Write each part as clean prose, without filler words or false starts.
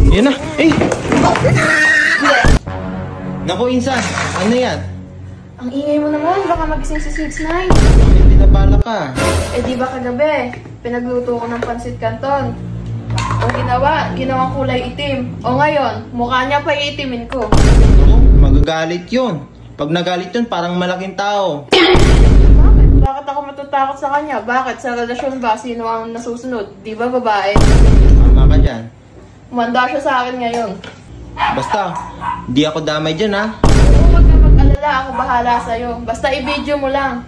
Yan na. Eh! Naku, Insan. Ano yan? Ang ingay mo naman. Baka magising si 6ix9ine. May pinabala ka. Eh di ba kagabi? Pinagluto ko ng pansit canton. Ang ginawang kulay itim. O ngayon, mukha niya pa iitimin ko. Naku, magagalit yun. Pag nagalit yun, parang malaking tao. Bakit? Bakit ako matatakot sa kanya? Bakit? Sa relasyon ba? Sino ang nasusunod? Di ba babae? Tama ka dyan. Umanda siya sa akin ngayon. Basta, di ako damay dyan, ha? Oo, huwag na mag-alala. Ako bahala sa'yo. Basta i-video mo lang.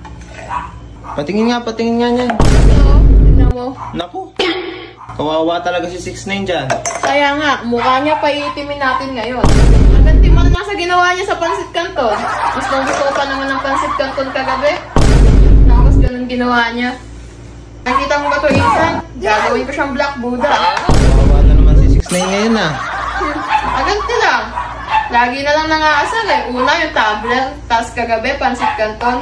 Patingin nga niyan. Oo, tignan mo. Naku, kawawa talaga si 6ix9ine dyan. Kaya nga, mukha niya pa iitimin natin ngayon. Maganti mo na sa ginawa niya sa pansit canton. Mas gusto ko pa naman ng pansit canton kagabi. Tapos ganun ginawa niya. Nakita mo ba ito, Insan? Gagawin ko siyang Black Buddha. Kawawa na naman si 6ix9ine ngayon, ha? Maganti lang. Lagi na lang nangaasal eh. Una yung tablet, tapos kagabi pansit canton.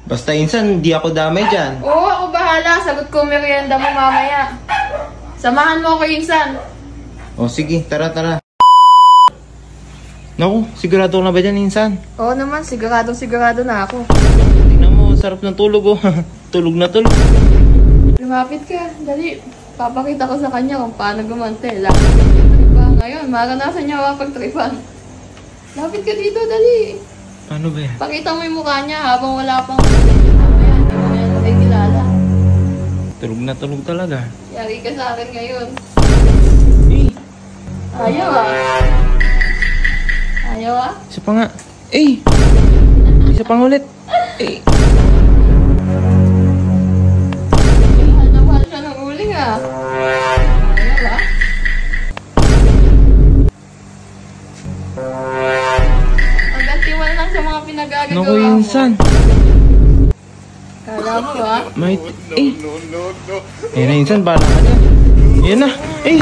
Basta, Insan, di ako damay dyan. Oo, ako bahala. Sagot ko merienda mo mamaya. Samahan mo ako, Insan. O, sige, tara. Naku, sigurado na ba dyan, Insan? Oo naman, sigurado na ako. Tingnan mo, sarap ng tulog, oh. Tulog na tulog. Lumapit ka, dali. Papakita ko sa kanya kung paano gumante. Lapit ka tripa ngayon, maranasan niya ako pagtripan. Lapit ka dito, dali. Paano ba yan? Pakita mo yung mukha niya habang wala pang... Ayan, hindi mo yan nakikilala. Tulog na tulog talaga. Yari ka sa akin ngayon. Eh, Ayaw ah. Ayaw ah. isa pa nga. Eh, isa pang ulit. Eh. Mahal na mahal siya ng uling ah. Ayaw ah. Maganti mo lang sa mga pinagagagawa Naku, mo. Insan. Kala mo ah. May... Eh. Ayan na, Insan. Bahala ka dyan. Ayan na. Eh.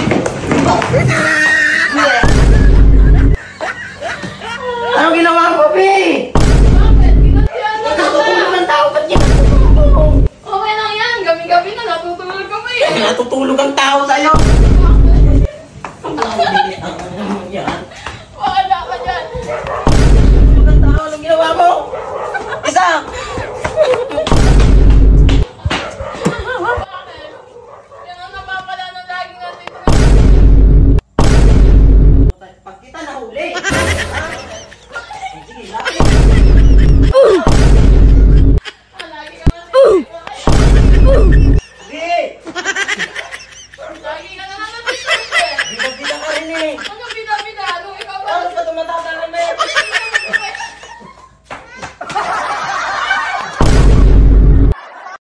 Ano ginawa ko, Be? Bakit? Ginatiyan na Natutulog kita. ng tao, ba't niya natutulog? Okay lang yan. Gabi-gabi na natutulog ka pa eh. Natutulog ang tao sa'yo. Yan. Wala ka dyan. Natutulog ang tao, anong ginawa mo? Isa! Bakit? Yan ang napapala ng laging natin. Pag kita nahuli. Sige, lapit. Lagi ka natin. Be! Lagi ka na natin. Bida-bida ka rin eh.